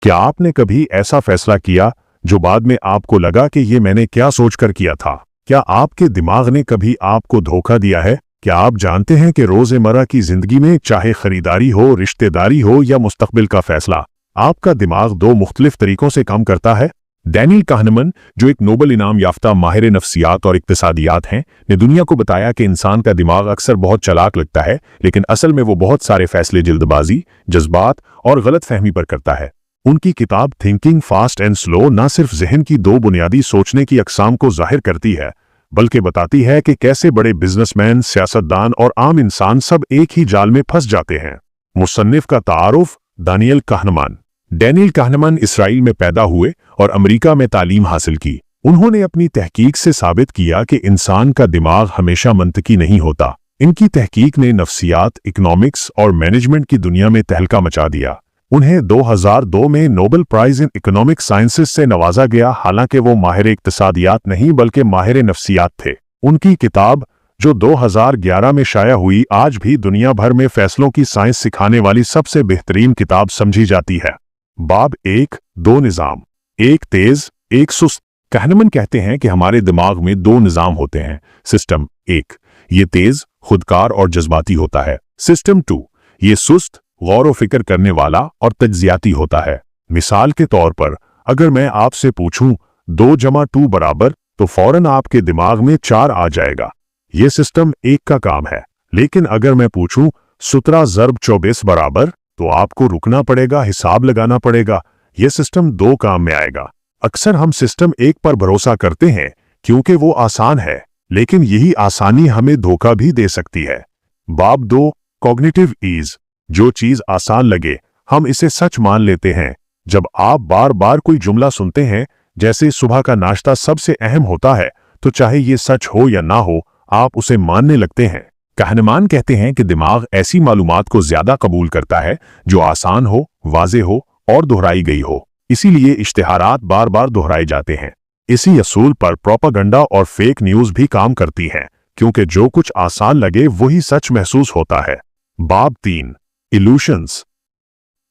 क्या आपने कभी ऐसा फैसला किया जो बाद में आपको लगा कि ये मैंने क्या सोचकर किया था? क्या आपके दिमाग ने कभी आपको धोखा दिया है? क्या आप जानते हैं कि रोजमर्रा की जिंदगी में चाहे खरीदारी हो, रिश्तेदारी हो या मुस्तकबिल का फैसला, आपका दिमाग दो मुख्तलिफ तरीकों से काम करता है? डैनियल काहनेमैन, जो एक नोबेल इनाम याफ्ता माहिर नफ्सियात और इक्तिसादियात हैं, ने दुनिया को बताया कि इंसान का दिमाग अक्सर बहुत चालाक लगता है, लेकिन असल में वो बहुत सारे फैसले जल्दबाजी, जज्बात और गलतफहमी पर करता है। उनकी किताब थिंकिंग फास्ट एंड स्लो न सिर्फ जहन की दो बुनियादी सोचने की अक़साम को जाहिर करती है, बल्कि बताती है कि कैसे बड़े बिजनेसमैन, सियासतदान और आम इंसान सब एक ही जाल में फंस जाते हैं। मुसन्निफ का तारुफ डैनियल काहनेमैन। डैनियल काहनेमैन इसराइल में पैदा हुए और अमेरिका में तालीम हासिल की। उन्होंने अपनी तहकीक से साबित किया कि इंसान का दिमाग हमेशा मंतकी नहीं होता। इनकी तहकीक ने नफ्सियात, इकोनॉमिक्स और मैनेजमेंट की दुनिया में तहलका मचा दिया। उन्हें 2002 में Nobel prize in economic sciences से नवाजा गया, हालांकि वो माहिर इक्तिसादियात नहीं बल्कि माहिर नफ्सियात थे। उनकी किताब, जो 2011 में शाया हुई, आज भी दुनिया भर में फैसलों की साइंस सिखाने वाली सबसे बेहतरीन किताब समझी जाती है। बाब 1, दो निज़ाम, एक तेज, एक सुस्त। काहनेमैन कहते हैं कि हमारे दिमाग में दो निज़ाम होते हैं। सिस्टम 1, ये तेज, खुदकार और जज्बाती होता है। सिस्टम 2, ये सुस्त, गौर व फिक्र करने वाला और तज्जियाती होता है। मिसाल के तौर पर, अगर मैं आपसे पूछूं 2 जमा 2 बराबर, तो फौरन आपके दिमाग में 4 आ जाएगा। यह सिस्टम 1 का काम है। लेकिन अगर मैं पूछूं 17 ज़र्ब 24 बराबर, तो आपको रुकना पड़ेगा, हिसाब लगाना पड़ेगा। यह सिस्टम 2 काम में आएगा। अक्सर हम सिस्टम 1 पर भरोसा करते हैं क्योंकि वो आसान है, लेकिन यही आसानी हमें धोखा भी दे सकती है। बाब 2, कॉग्निटिव ईज। जो चीज आसान लगे, हम इसे सच मान लेते हैं। जब आप बार बार कोई जुमला सुनते हैं, जैसे सुबह का नाश्ता सबसे अहम होता है, तो चाहे ये सच हो या ना हो, आप उसे मानने लगते हैं। काहनेमैन कहते हैं कि दिमाग ऐसी मालूमात को ज्यादा कबूल करता है जो आसान हो, वाज़ेह हो और दोहराई गई हो। इसीलिए इश्तिहारात बार बार दोहराए जाते हैं। इसी असूल पर प्रोपेगेंडा और फेक न्यूज भी काम करती हैं, क्योंकि जो कुछ आसान लगे वही सच महसूस होता है। बाब 3, इल्यूशंस।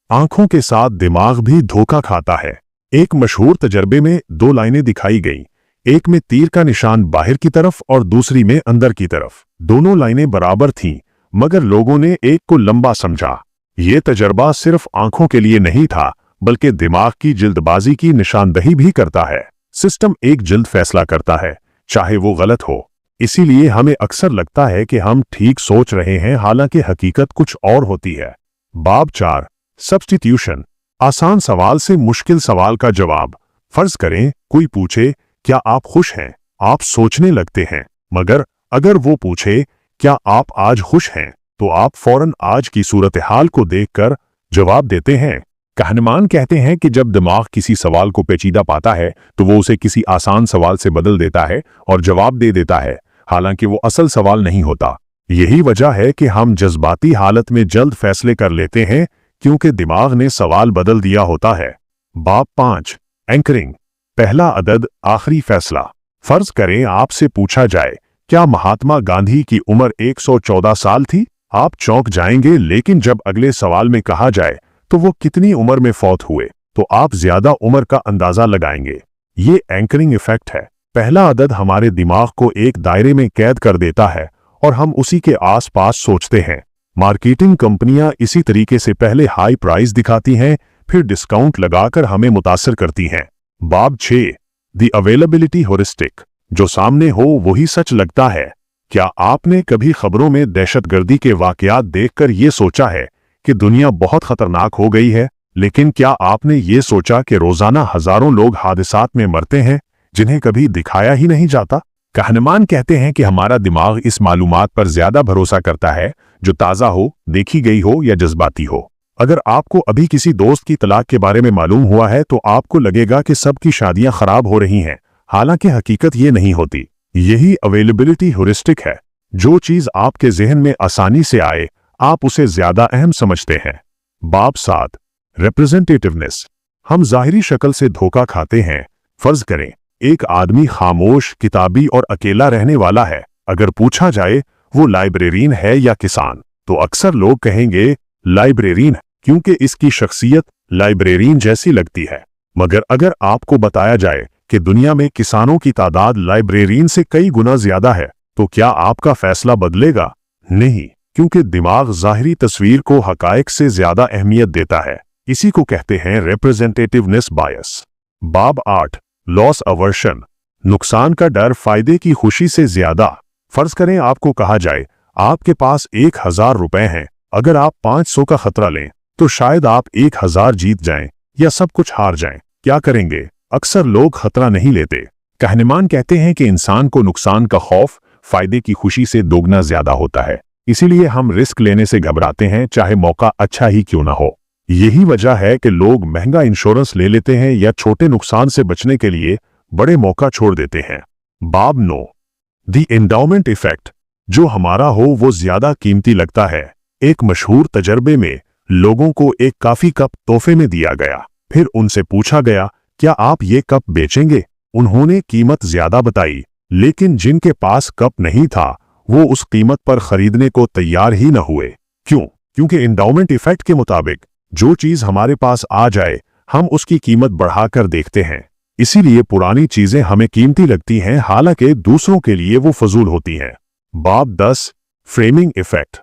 आंखों के साथ दिमाग भी धोखा खाता है। एक मशहूर तजर्बे में 2 लाइनें दिखाई गईं, एक में तीर का निशान बाहर की तरफ और दूसरी में अंदर की तरफ। दोनों लाइनें बराबर थीं, मगर लोगों ने एक को लंबा समझा। यह तजर्बा सिर्फ आंखों के लिए नहीं था, बल्कि दिमाग की जल्दबाजी की निशानदही भी करता है। सिस्टम एक जल्द फैसला करता है, चाहे वो गलत हो। इसीलिए हमें अक्सर लगता है कि हम ठीक सोच रहे हैं, हालांकि हकीकत कुछ और होती है। बाब 4, सब्स्टिट्यूशन। आसान सवाल से मुश्किल सवाल का जवाब। फर्ज करें कोई पूछे, क्या आप खुश हैं? आप सोचने लगते हैं। मगर अगर वो पूछे, क्या आप आज खुश हैं, तो आप फौरन आज की सूरत हाल को देखकर जवाब देते हैं। काहनेमैन कहते हैं कि जब दिमाग किसी सवाल को पेचीदा पाता है, तो वो उसे किसी आसान सवाल से बदल देता है और जवाब दे देता है, हालांकि वो असल सवाल नहीं होता। यही वजह है कि हम जज्बाती हालत में जल्द फैसले कर लेते हैं, क्योंकि दिमाग ने सवाल बदल दिया होता है। बाब 5, एंकरिंग। पहला अदद, आखिरी फैसला। फर्ज करें आपसे पूछा जाए, क्या महात्मा गांधी की उम्र 114 साल थी? आप चौंक जाएंगे, लेकिन जब अगले सवाल में कहा जाए तो वो कितनी उम्र में फौत हुए, तो आप ज्यादा उम्र का अंदाजा लगाएंगे। ये एंकरिंग इफेक्ट है। पहला अदद हमारे दिमाग को एक दायरे में कैद कर देता है और हम उसी के आसपास सोचते हैं। मार्केटिंग कंपनियां इसी तरीके से पहले हाई प्राइस दिखाती हैं, फिर डिस्काउंट लगाकर हमें मुतासर करती हैं। बाब 6, द अवेलेबिलिटी होरिस्टिक। जो सामने हो वही सच लगता है। क्या आपने कभी खबरों में दहशतगर्दी के वाकयात देखकर ये सोचा है कि दुनिया बहुत खतरनाक हो गई है? लेकिन क्या आपने ये सोचा कि रोजाना हजारों लोग हादसात में मरते हैं जिन्हें कभी दिखाया ही नहीं जाता? काहनेमैन कहते हैं कि हमारा दिमाग इस मालूमात पर ज्यादा भरोसा करता है जो ताज़ा हो, देखी गई हो या जज्बाती हो। अगर आपको अभी किसी दोस्त की तलाक के बारे में मालूम हुआ है, तो आपको लगेगा कि सबकी शादियां खराब हो रही हैं, हालांकि हकीकत ये नहीं होती। यही अवेलेबिलिटी ह्यूरिस्टिक है। जो चीज आपके जहन में आसानी से आए, आप उसे ज्यादा अहम समझते हैं। बाब 7, रिप्रेजेंटेटिवनेस। हम जाहिरी शक्ल से धोखा खाते हैं। फर्ज करें एक आदमी खामोश, किताबी और अकेला रहने वाला है। अगर पूछा जाए वो लाइब्रेरियन है या किसान, तो अक्सर लोग कहेंगे लाइब्रेरियन। क्योंकि इसकी शख्सियत लाइब्रेरियन जैसी लगती है। मगर अगर आपको बताया जाए कि दुनिया में किसानों की तादाद लाइब्रेरियन से कई गुना ज्यादा है, तो क्या आपका फैसला बदलेगा? नहीं, क्योंकि दिमाग ज़ाहिरी तस्वीर को हकायक से ज्यादा अहमियत देता है। इसी को कहते हैं रिप्रेजेंटेटिवनेस बायस। बाब 8, लॉस अवर्शन, नुकसान का डर फायदे की खुशी से ज्यादा। फर्ज करें आपको कहा जाए आपके पास 1000 रुपए हैं, अगर आप 500 का खतरा लें तो शायद आप 1000 जीत जाएं या सब कुछ हार जाएं। क्या करेंगे? अक्सर लोग खतरा नहीं लेते। कहनेमान कहते हैं कि इंसान को नुकसान का खौफ फायदे की खुशी से दोगुना ज्यादा होता है, इसीलिए हम रिस्क लेने से घबराते हैं, चाहे मौका अच्छा ही क्यों ना हो। यही वजह है कि लोग महंगा इंश्योरेंस ले लेते हैं या छोटे नुकसान से बचने के लिए बड़े मौका छोड़ देते हैं। बाब 9, द एंडाउमेंट इफेक्ट, जो हमारा हो वो ज्यादा कीमती लगता है। एक मशहूर तजर्बे में लोगों को एक काफी कप तोहफे में दिया गया, फिर उनसे पूछा गया क्या आप ये कप बेचेंगे? उन्होंने कीमत ज्यादा बताई, लेकिन जिनके पास कप नहीं था वो उस कीमत पर खरीदने को तैयार ही न हुए। क्यों? क्योंकि एंडाउमेंट इफेक्ट के मुताबिक जो चीज हमारे पास आ जाए हम उसकी कीमत बढ़ाकर देखते हैं। इसीलिए पुरानी चीजें हमें कीमती लगती हैं, हालांकि दूसरों के लिए वो फजूल होती हैं। बाब 10, फ्रेमिंग इफेक्ट,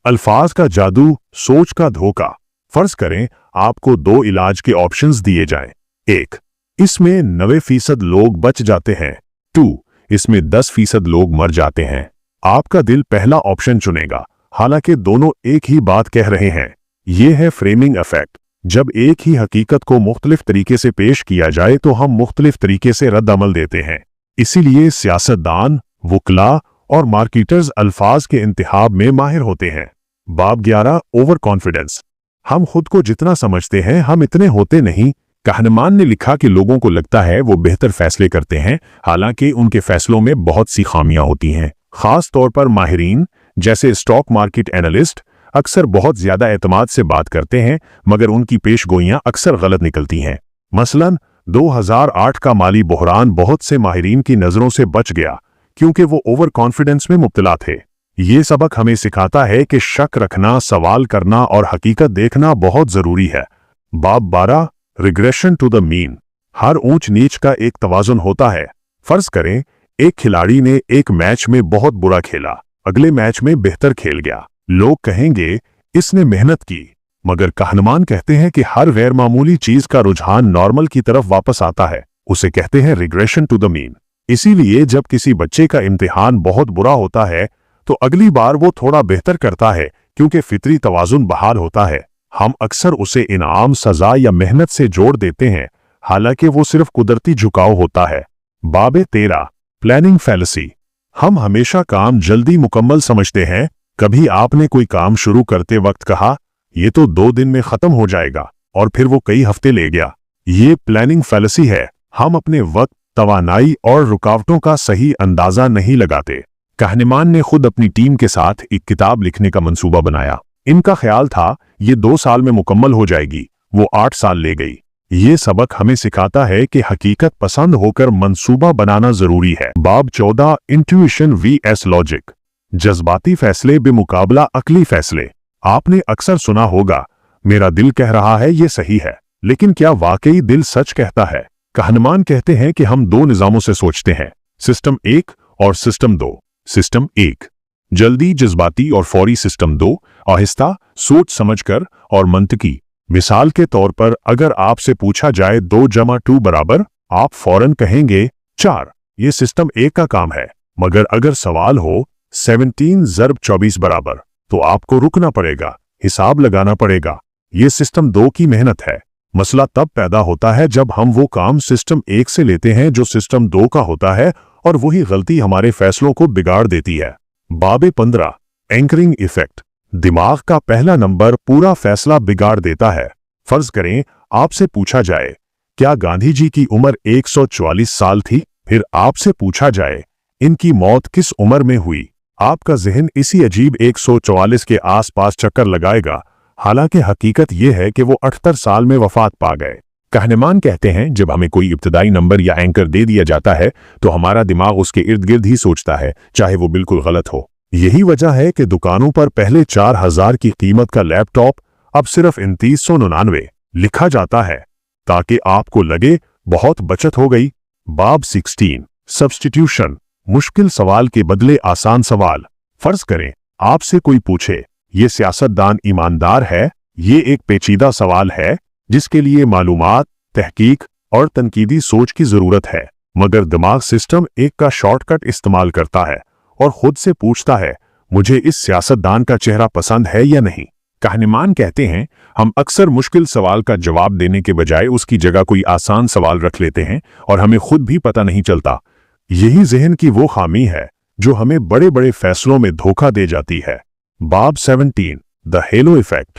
अल्फाज का जादू, सोच का धोखा। फर्ज करें आपको 2 इलाज के ऑप्शंस दिए जाएं। 1, इसमें 90% लोग बच जाते हैं। 2, इसमें 10% लोग मर जाते हैं। आपका दिल पहला ऑप्शन चुनेगा, हालांकि दोनों एक ही बात कह रहे हैं। यह है फ्रेमिंग इफेक्ट। जब एक ही हकीकत को मुख्तलिफ तरीके से पेश किया जाए तो हम मुख्तलिफ तरीके से रद्द अमल देते हैं। इसीलिए सियासतदान, वुकला और मार्केटर्स अल्फाज के इंतखाब में माहिर होते हैं। बाब 11, ओवर कॉन्फिडेंस, हम खुद को जितना समझते हैं हम इतने होते नहीं। कहनेमान ने लिखा कि लोगों को लगता है वो बेहतर फैसले करते हैं, हालांकि उनके फैसलों में बहुत सी खामियां होती हैं। खास तौर पर माहिरीन जैसे स्टॉक मार्केट एनालिस्ट अक्सर बहुत ज्यादा एतमाद से बात करते हैं, मगर उनकी पेशगोइयां अक्सर गलत निकलती हैं। मसलन 2008 का माली बहरान बहुत से माहिरीन की नजरों से बच गया क्योंकि वो ओवर कॉन्फिडेंस में मुब्तला थे। ये सबक हमें सिखाता है कि शक रखना, सवाल करना और हकीकत देखना बहुत जरूरी है। बाब 12, रिग्रेशन टू द मीन, हर ऊंच नीच का एक तवाजुन होता है। फर्ज करें एक खिलाड़ी ने एक मैच में बहुत बुरा खेला, अगले मैच में बेहतर खेल गया। लोग कहेंगे इसने मेहनत की, मगर कहनेमान कहते हैं कि हर गैर मामूली चीज का रुझान नॉर्मल की तरफ वापस आता है, उसे कहते हैं रिग्रेशन टू द मीन। इसीलिए जब किसी बच्चे का इम्तिहान बहुत बुरा होता है तो अगली बार वो थोड़ा बेहतर करता है, क्योंकि फितरी तवाजुन बहाल होता है। हम अक्सर उसे इनाम, सजा या मेहनत से जोड़ देते हैं, हालांकि वो सिर्फ कुदरती झुकाव होता है। बाब 13, प्लानिंग फैलेसी, हम हमेशा काम जल्दी मुकम्मल समझते हैं। कभी आपने कोई काम शुरू करते वक्त कहा ये तो 2 दिन में खत्म हो जाएगा, और फिर वो कई हफ्ते ले गया। ये प्लानिंग फैलेसी है। हम अपने वक्त, तवानाई और रुकावटों का सही अंदाजा नहीं लगाते। कहनेमान ने खुद अपनी टीम के साथ एक किताब लिखने का मंसूबा बनाया। इनका ख्याल था ये 2 साल में मुकम्मल हो जाएगी, वो 8 साल ले गई। ये सबक हमें सिखाता है कि हकीकत पसंद होकर मंसूबा बनाना जरूरी है। बाब 14, इंट्यूशन vs लॉजिक, जज्बाती फैसले बेमुकाबला अक्ली फैसले। आपने अक्सर सुना होगा मेरा दिल कह रहा है ये सही है, लेकिन क्या वाकई दिल सच कहता है? कहनेमान कहते हैं कि हम 2 निजामों से सोचते हैं, सिस्टम 1 और सिस्टम 2। सिस्टम 1 जल्दी, जज्बाती और फौरी। सिस्टम 2 आहिस्ता, सोच समझकर और मंतकी। मिसाल के तौर पर अगर आपसे पूछा जाए 2 जमा 2 बराबर, आप फौरन कहेंगे 4। ये सिस्टम 1 का काम है। मगर अगर सवाल हो 17 ज़रब 24 बराबर, तो आपको रुकना पड़ेगा, हिसाब लगाना पड़ेगा। ये सिस्टम 2 की मेहनत है। मसला तब पैदा होता है जब हम वो काम सिस्टम 1 से लेते हैं जो सिस्टम 2 का होता है, और वही गलती हमारे फैसलों को बिगाड़ देती है। बाब 15, एंकरिंग इफेक्ट, दिमाग का पहला नंबर पूरा फैसला बिगाड़ देता है। फर्ज करें आपसे पूछा जाए क्या गांधी जी की उम्र 144 साल थी, फिर आपसे पूछा जाए इनकी मौत किस उम्र में हुई। आपका जहन इसी अजीब 144 के आसपास चक्कर लगाएगा, हालांकि हकीकत यह है कि वो 78 साल में वफात पा गए। कहनेमान कहते हैं जब हमें कोई इब्तदाई नंबर या एंकर दे दिया जाता है तो हमारा दिमाग उसके इर्द गिर्द ही सोचता है, चाहे वो बिल्कुल गलत हो। यही वजह है कि दुकानों पर पहले 4000 की कीमत का लैपटॉप अब सिर्फ 2999 लिखा जाता है ताकि आपको लगे बहुत बचत हो गई। बाब 16 सब्स्टिट्यूशन, मुश्किल सवाल के बदले आसान सवाल। फर्ज करें आपसे कोई पूछे, ये सियासतदान ईमानदार है? ये एक पेचीदा सवाल है जिसके लिए मालूमात, तहकीक और तनकीदी सोच की जरूरत है, मगर दिमाग सिस्टम एक का शॉर्टकट इस्तेमाल करता है और खुद से पूछता है, मुझे इस सियासतदान का चेहरा पसंद है या नहीं। कहनेमान कहते हैं, हम अक्सर मुश्किल सवाल का जवाब देने के बजाय उसकी जगह कोई आसान सवाल रख लेते हैं और हमें खुद भी पता नहीं चलता। यही ज़हन की वो खामी है जो हमें बड़े बड़े फैसलों में धोखा दे जाती है। बाब 17 द हेलो इफेक्ट।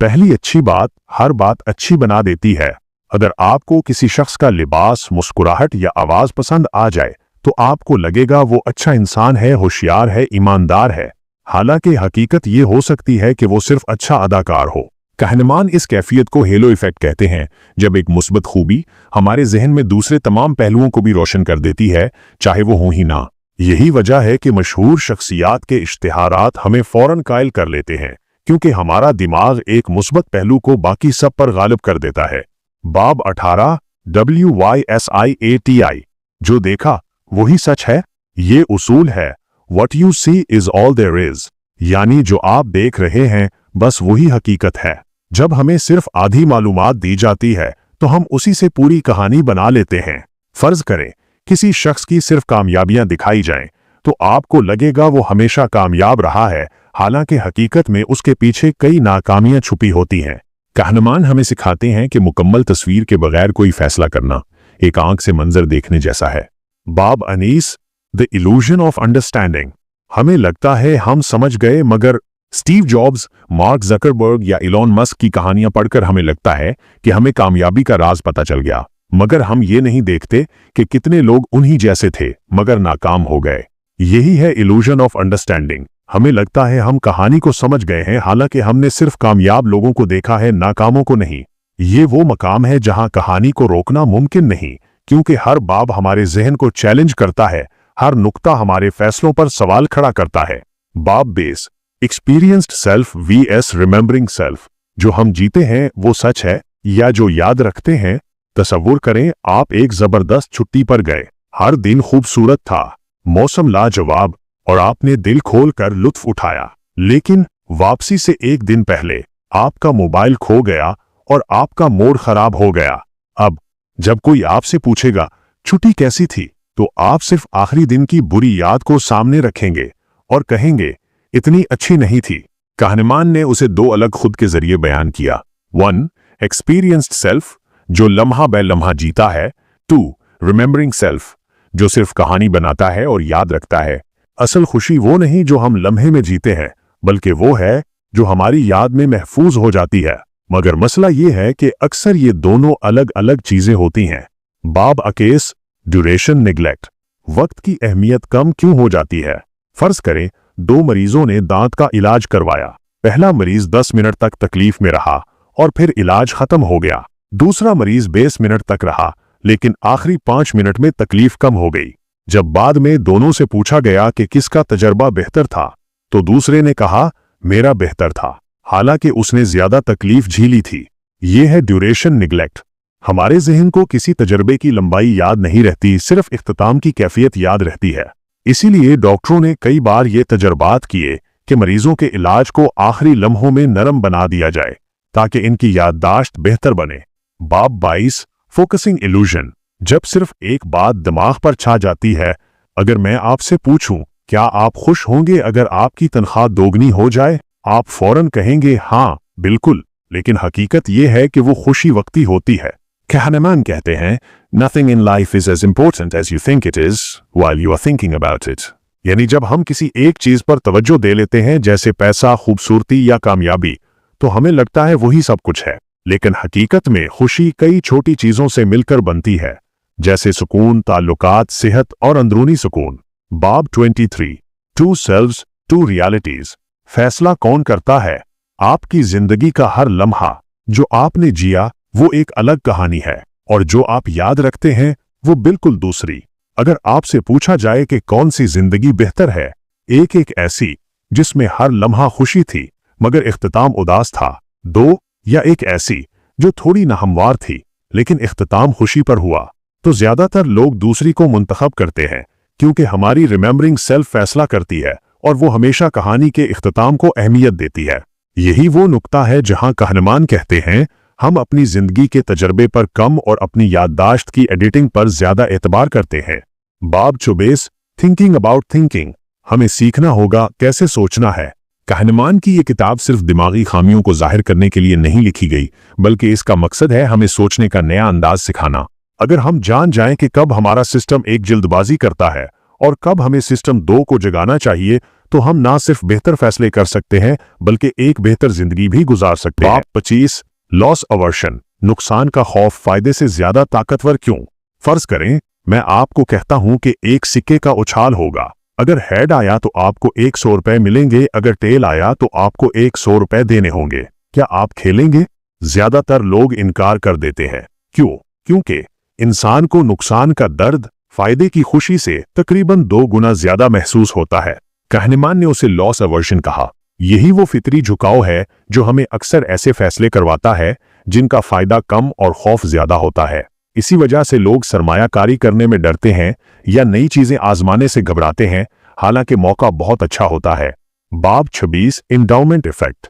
पहली अच्छी बात हर बात अच्छी बना देती है। अगर आपको किसी शख्स का लिबास, मुस्कुराहट या आवाज पसंद आ जाए तो आपको लगेगा वो अच्छा इंसान है, होशियार है, ईमानदार है। हालांकि हकीकत ये हो सकती है कि वो सिर्फ अच्छा अदाकार हो। कहनेमान इस कैफियत को हेलो इफेक्ट कहते हैं, जब एक मुस्बत खूबी हमारे जहन में दूसरे तमाम पहलुओं को भी रोशन कर देती है, चाहे वो हो ही ना। यही वजह है कि मशहूर शख्सियात के इश्तिहारात हमें फौरन कायल कर लेते हैं, क्योंकि हमारा दिमाग एक मुस्बत पहलू को बाकी सब पर गालिब कर देता है। बाब 18 WYSIATI, जो देखा वही सच है। ये उसूल है What you see is all there is, यानी जो आप देख रहे हैं बस वही हकीकत है। जब हमें सिर्फ आधी मालूमात दी जाती है तो हम उसी से पूरी कहानी बना लेते हैं। फर्ज करें किसी शख्स की सिर्फ कामयाबियां दिखाई जाएं तो आपको लगेगा वो हमेशा कामयाब रहा है, हालांकि हकीकत में उसके पीछे कई नाकामियां छुपी होती हैं। कहनेमान हमें सिखाते हैं कि मुकम्मल तस्वीर के बगैर कोई फैसला करना एक आंख से मंजर देखने जैसा है। बाब 19 द इल्यूजन ऑफ अंडरस्टैंडिंग। हमें लगता है हम समझ गए, मगर स्टीव जॉब्स, मार्क ज़करबर्ग या इलॉन मस्क की कहानियां पढ़कर हमें लगता है कि हमें कामयाबी का राज पता चल गया, मगर हम ये नहीं देखते कि कितने लोग उन्हीं जैसे थे मगर नाकाम हो गए। यही है इल्यूजन ऑफ अंडरस्टैंडिंग। हमें लगता है हम कहानी को समझ गए हैं, हालांकि हमने सिर्फ कामयाब लोगों को देखा है, नाकामों को नहीं। ये वो मकाम है जहां कहानी को रोकना मुमकिन नहीं, क्योंकि हर बाब हमारे जहन को चैलेंज करता है, हर नुक्ता हमारे फैसलों पर सवाल खड़ा करता है। बाब 20 experienced self vs remembering self. जो हम जीते हैं वो सच है या जो याद रखते हैं। तसव्वुर करें आप एक जबरदस्त छुट्टी पर गए, हर दिन खूबसूरत था, मौसम लाजवाब और आपने दिल खोल कर लुत्फ उठाया, लेकिन वापसी से एक दिन पहले आपका मोबाइल खो गया और आपका मूड खराब हो गया। अब जब कोई आपसे पूछेगा छुट्टी कैसी थी, तो आप सिर्फ आखिरी दिन की बुरी याद को सामने रखेंगे और कहेंगे इतनी अच्छी नहीं थी। कहनेमान ने उसे दो अलग खुद के जरिए बयान किया। 1 एक्सपीरियंस्ड सेल्फ, जो लम्हा बे लम्हा जीता है। 2 रिमेंबरिंग सेल्फ, जो सिर्फ कहानी बनाता है और याद रखता है। असल खुशी वो नहीं जो हम लम्हे में जीते हैं, बल्कि वो है जो हमारी याद में महफूज हो जाती है। मगर मसला ये है कि अक्सर ये दोनों अलग अलग चीजें होती हैं। बाब 21 ड्यूरेशन निगलेक्ट। वक्त की अहमियत कम क्यों हो जाती है। फर्ज करें 2 मरीजों ने दांत का इलाज करवाया। पहला मरीज 10 मिनट तक तकलीफ में रहा और फिर इलाज खत्म हो गया। दूसरा मरीज 20 मिनट तक रहा, लेकिन आखिरी 5 मिनट में तकलीफ कम हो गई। जब बाद में दोनों से पूछा गया कि किसका तजर्बा बेहतर था, तो दूसरे ने कहा मेरा बेहतर था, हालांकि उसने ज्यादा तकलीफ झेली थी। यह है ड्यूरेशन निगलेक्ट। हमारे जहन को किसी तजर्बे की लंबाई याद नहीं रहती, सिर्फ इख्तिताम की कैफियत याद रहती है। इसीलिए डॉक्टरों ने कई बार ये तजर्बात किए कि मरीजों के इलाज को आखिरी लम्हों में नरम बना दिया जाए ताकि इनकी याददाश्त बेहतर बने। बाब 22 फोकसिंग इल्यूजन। जब सिर्फ एक बात दिमाग पर छा जाती है, अगर मैं आपसे पूछूं क्या आप खुश होंगे अगर आपकी तनख्वाह दोगुनी हो जाए, आप फौरन कहेंगे हाँ बिल्कुल, लेकिन हकीकत यह है कि वो खुशी वक्ती होती है। कहनेमान कहते हैं Nothing in life is as important as you think it is while you are thinking about it। यानी जब हम किसी एक चीज पर तवज्जो दे लेते हैं, जैसे पैसा, खूबसूरती या कामयाबी, तो हमें लगता है वही सब कुछ है, लेकिन हकीकत में खुशी कई छोटी चीजों से मिलकर बनती है, जैसे सुकून, ताल्लुकात, सेहत और अंदरूनी सुकून। बाब 23 2 सेल्व्स 2 रियलिटीज। फैसला कौन करता है। आपकी जिंदगी का हर लम्हा जो आपने जिया वो एक अलग कहानी है, और जो आप याद रखते हैं वो बिल्कुल दूसरी। अगर आपसे पूछा जाए कि कौन सी जिंदगी बेहतर है, एक ऐसी जिसमें हर लम्हा खुशी थी मगर इख्तिताम उदास था, 2 या एक ऐसी जो थोड़ी नाहमवार थी लेकिन इख्तिताम खुशी पर हुआ। तो ज्यादातर लोग दूसरी को मुंतखब करते हैं क्योंकि हमारी रिमेंबरिंग सेल्फ फैसला करती है और वो हमेशा कहानी के इख्तिताम को अहमियत देती है। यही वो नुक्ता है जहां कहनमान कहते हैं हम अपनी जिंदगी के तजर्बे पर कम और अपनी याददाश्त की एडिटिंग पर ज्यादा एतबार करते हैं। बाब 24 थिंकिंग अबाउट थिंकिंग, हमें सीखना होगा कैसे सोचना है। कहनमान की ये किताब सिर्फ दिमागी खामियों को जाहिर करने के लिए नहीं लिखी गई, बल्कि इसका मकसद है हमें सोचने का नया अंदाज सिखाना। अगर हम जान जाएं कि कब हमारा सिस्टम एक जल्दबाजी करता है और कब हमें सिस्टम 2 को जगाना चाहिए, तो हम ना सिर्फ बेहतर फैसले कर सकते हैं बल्कि एक बेहतर जिंदगी भी गुजार सकते हैं। 25 लॉस अवर्शन, नुकसान का खौफ फायदे से ज्यादा ताकतवर क्यों। फर्ज करें मैं आपको कहता हूं कि एक सिक्के का उछाल होगा, अगर हेड आया तो आपको 100 रुपए मिलेंगे, अगर टेल आया तो आपको 100 रुपए देने होंगे। क्या आप खेलेंगे? ज्यादातर लोग इनकार कर देते हैं। क्यों? क्योंकि इंसान को नुकसान का दर्द फायदे की खुशी से तकरीबन 2 गुना ज्यादा महसूस होता है। कहनमान ने उसे लॉस अवर्शन कहा। यही वो फितरी झुकाव है जो हमें अक्सर ऐसे फैसले करवाता है जिनका फायदा कम और खौफ ज्यादा होता है। इसी वजह से लोग सरमायाकारी करने में डरते हैं या नई चीजें आजमाने से घबराते हैं, हालांकि मौका बहुत अच्छा होता है। बाब 26 इंडाउमेंट इफेक्ट,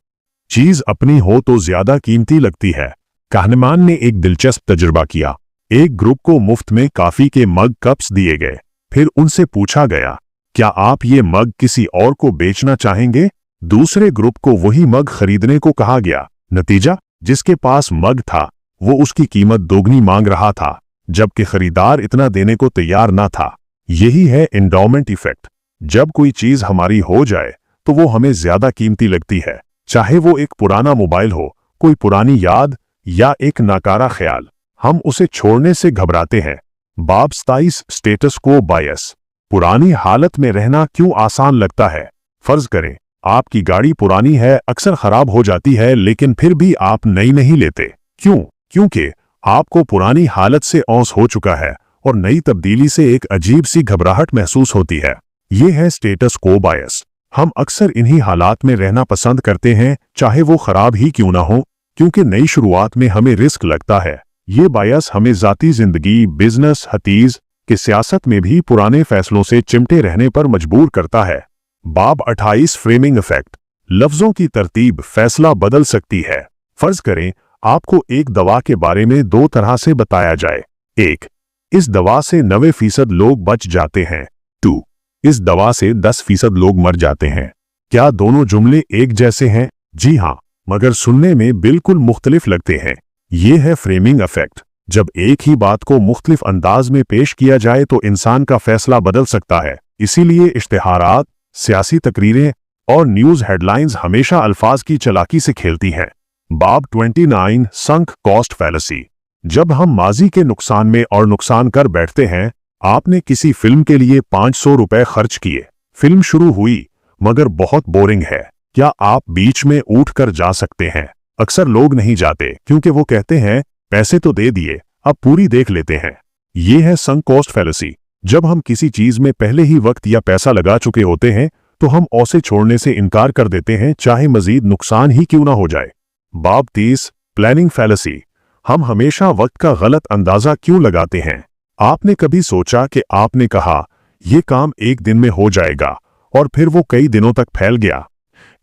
चीज अपनी हो तो ज्यादा कीमती लगती है। कहनमान ने एक दिलचस्प तजुर्बा किया। एक ग्रुप को मुफ्त में काफी के मग कप्स दिए गए। फिर उनसे पूछा गया, क्या आप ये मग किसी और को बेचना चाहेंगे? दूसरे ग्रुप को वही मग खरीदने को कहा गया। नतीजा, जिसके पास मग था वो उसकी कीमत दोगुनी मांग रहा था, जबकि खरीदार इतना देने को तैयार ना था। यही है एंडाउमेंट इफेक्ट। जब कोई चीज हमारी हो जाए तो वो हमें ज्यादा कीमती लगती है, चाहे वो एक पुराना मोबाइल हो, कोई पुरानी याद या एक नाकारा ख्याल। हम उसे छोड़ने से घबराते हैं। बाब 27 स्टेटस को बायस, पुरानी हालत में रहना क्यों आसान लगता है। फर्ज करें आपकी गाड़ी पुरानी है, अक्सर खराब हो जाती है, लेकिन फिर भी आप नई नहीं लेते। क्यों? क्योंकि आपको पुरानी हालत से औंस हो चुका है और नई तब्दीली से एक अजीब सी घबराहट महसूस होती है। ये है स्टेटस को बायस। हम अक्सर इन्हीं हालात में रहना पसंद करते हैं, चाहे वो खराब ही क्यों ना हो, क्योंकि नई शुरुआत में हमें रिस्क लगता है। ये बायस हमें जाती जिंदगी, बिजनेस, हतीज के सियासत में भी पुराने फैसलों से चिमटे रहने पर मजबूर करता है। बाब 28 फ्रेमिंग इफेक्ट, लफ्जों की तरतीब फैसला बदल सकती है। फर्ज करें आपको एक दवा के बारे में 2 तरह से बताया जाए। 1, इस दवा से 90% लोग बच जाते हैं। 2, इस दवा से 10% लोग मर जाते हैं। क्या दोनों जुमले एक जैसे हैं? जी हां, मगर सुनने में बिल्कुल मुख्तलिफ लगते हैं। ये है फ्रेमिंग इफेक्ट। जब एक ही बात को मुख्तलिफ अंदाज में पेश किया जाए तो इंसान का फैसला बदल सकता है। इसीलिए इश्तिहारात, सियासी तकरीरें और न्यूज हेडलाइंस हमेशा अल्फाज की चालाकी से खेलती हैं। बाब 29 संक कॉस्ट फैलेसी, जब हम माजी के नुकसान में और नुकसान कर बैठते हैं। आपने किसी फिल्म के लिए 500 रुपए खर्च किए, फिल्म शुरू हुई मगर बहुत बोरिंग है। क्या आप बीच में उठ कर जा सकते हैं? अक्सर लोग नहीं जाते क्योंकि वो कहते हैं पैसे तो दे दिए, अब पूरी देख लेते हैं। ये है संक कॉस्ट फैलेसी। जब हम किसी चीज में पहले ही वक्त या पैसा लगा चुके होते हैं तो हम उसे छोड़ने से इनकार कर देते हैं, चाहे मजीद नुकसान ही क्यों ना हो जाए। बाब 30 प्लानिंग फैलेसी, हम हमेशा वक्त का गलत अंदाजा क्यों लगाते हैं। आपने कभी सोचा कि आपने कहा यह काम एक दिन में हो जाएगा और फिर वो कई दिनों तक फैल गया।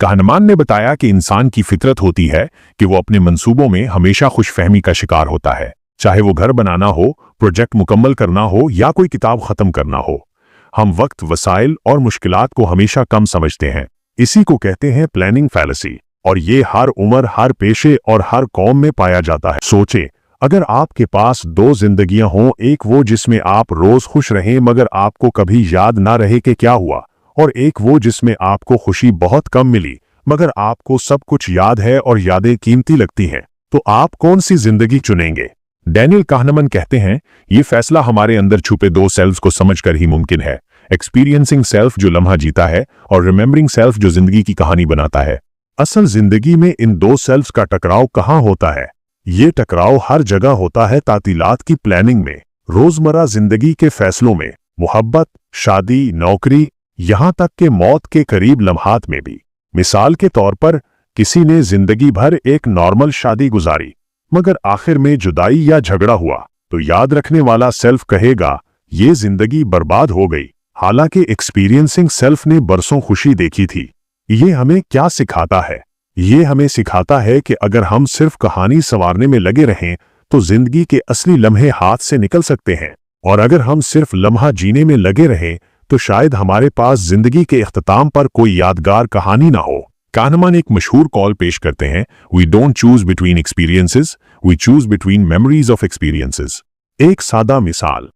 कहनमान ने बताया कि इंसान की फितरत होती है कि वो अपने मंसूबों में हमेशा खुशफहमी का शिकार होता है, चाहे वो घर बनाना हो, प्रोजेक्ट मुकम्मल करना हो या कोई किताब खत्म करना हो। हम वक्त, वसाइल और मुश्किलात को हमेशा कम समझते हैं। इसी को कहते हैं प्लानिंग फैलेसी, और ये हर उम्र, हर पेशे और हर कौम में पाया जाता है। सोचें, अगर आपके पास 2 जिंदगियां हों, एक वो जिसमें आप रोज खुश रहें मगर आपको कभी याद ना रहे कि क्या हुआ, और एक वो जिसमें आपको खुशी बहुत कम मिली मगर आपको सब कुछ याद है और यादें कीमती लगती हैं, तो आप कौन सी जिंदगी चुनेंगे। डैनियल काहनमन कहते हैं, ये फैसला हमारे अंदर छुपे 2 सेल्फ को समझकर ही मुमकिन है। एक्सपीरियंसिंग सेल्फ जो लम्हा जीता है और रिमेंबरिंग सेल्फ जो जिंदगी की कहानी बनाता है। असल जिंदगी में इन 2 सेल्फ्स का टकराव कहाँ होता है? ये टकराव हर जगह होता है, तातीलात की प्लानिंग में, रोजमर्रा जिंदगी के फैसलों में, मोहब्बत, शादी, नौकरी, यहां तक के मौत के करीब लम्हात में भी। मिसाल के तौर पर किसी ने जिंदगी भर एक नॉर्मल शादी गुजारी, मगर आखिर में जुदाई या झगड़ा हुआ, तो याद रखने वाला सेल्फ कहेगा ये जिंदगी बर्बाद हो गई, हालांकि एक्सपीरियंसिंग सेल्फ ने बरसों खुशी देखी थी। ये हमें क्या सिखाता है? ये हमें सिखाता है कि अगर हम सिर्फ कहानी संवारने में लगे रहें तो जिंदगी के असली लम्हे हाथ से निकल सकते हैं, और अगर हम सिर्फ लम्हा जीने में लगे रहें तो शायद हमारे पास जिंदगी के इख्तिताम पर कोई यादगार कहानी ना हो। काहनमान एक मशहूर कॉल पेश करते हैं, we don't choose between experiences, we choose between memories of experiences. एक सादा मिसाल,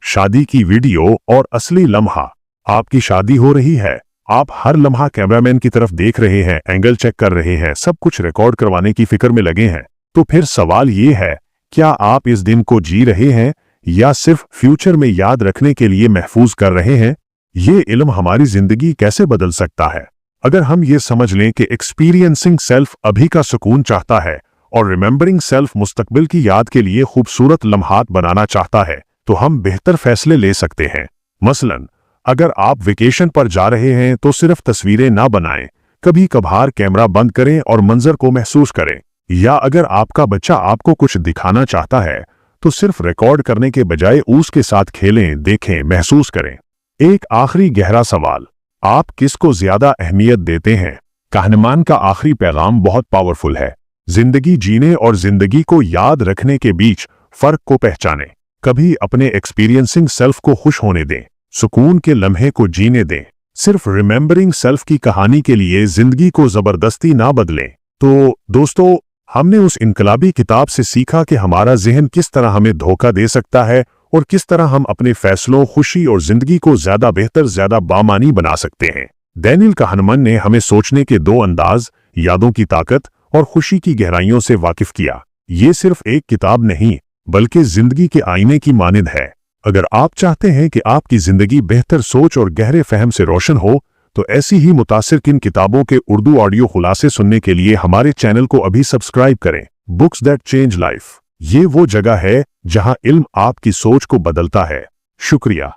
शादी की वीडियो और असली लम्हा। आपकी शादी हो रही है, आप हर लम्हा कैमरामैन की तरफ देख रहे हैं, एंगल चेक कर रहे हैं, सब कुछ रिकॉर्ड करवाने की फिक्र में लगे हैं। तो फिर सवाल ये है, क्या आप इस दिन को जी रहे हैं या सिर्फ फ्यूचर में याद रखने के लिए महफूज कर रहे हैं? ये इल्म हमारी जिंदगी कैसे बदल सकता है? अगर हम ये समझ लें कि एक्सपीरियंसिंग सेल्फ अभी का सुकून चाहता है और रिमेंबरिंग सेल्फ मुस्तकबिल की याद के लिए खूबसूरत लम्हात बनाना चाहता है, तो हम बेहतर फैसले ले सकते हैं। मसलन, अगर आप वेकेशन पर जा रहे हैं तो सिर्फ तस्वीरें ना बनाएं, कभी कभार कैमरा बंद करें और मंजर को महसूस करें। या अगर आपका बच्चा आपको कुछ दिखाना चाहता है तो सिर्फ रिकॉर्ड करने के बजाय उसके साथ खेलें, देखें, महसूस करें। एक आखिरी गहरा सवाल, आप किसको ज्यादा अहमियत देते हैं? काहनमान का आखिरी पैगाम बहुत पावरफुल है। जिंदगी जीने और जिंदगी को याद रखने के बीच फर्क को पहचानें। कभी अपने एक्सपीरियंसिंग सेल्फ को खुश होने दें, सुकून के लम्हे को जीने दें। सिर्फ रिमेंबरिंग सेल्फ की कहानी के लिए जिंदगी को जबरदस्ती ना बदलें। तो दोस्तों, हमने उस इनकलाबी किताब से सीखा कि हमारा ज़हन किस तरह हमें धोखा दे सकता है और किस तरह हम अपने फैसलों, खुशी और जिंदगी को ज्यादा बेहतर, ज्यादा बामानी बना सकते हैं। डैनियल काहनमन ने हमें सोचने के दो अंदाज, यादों की ताकत और खुशी की गहराइयों से वाकिफ किया। ये सिर्फ एक किताब नहीं, बल्कि जिंदगी के आईने की मानिंद है। अगर आप चाहते हैं कि आपकी जिंदगी बेहतर सोच और गहरे फहम से रोशन हो, तो ऐसी ही मुतासिरकिन किताबों के उर्दू ऑडियो खुलासे सुनने के लिए हमारे चैनल को अभी सब्सक्राइब करें। बुक्स दैट चेंज लाइफ, ये वो जगह है जहां इल्म आपकी सोच को बदलता है। शुक्रिया।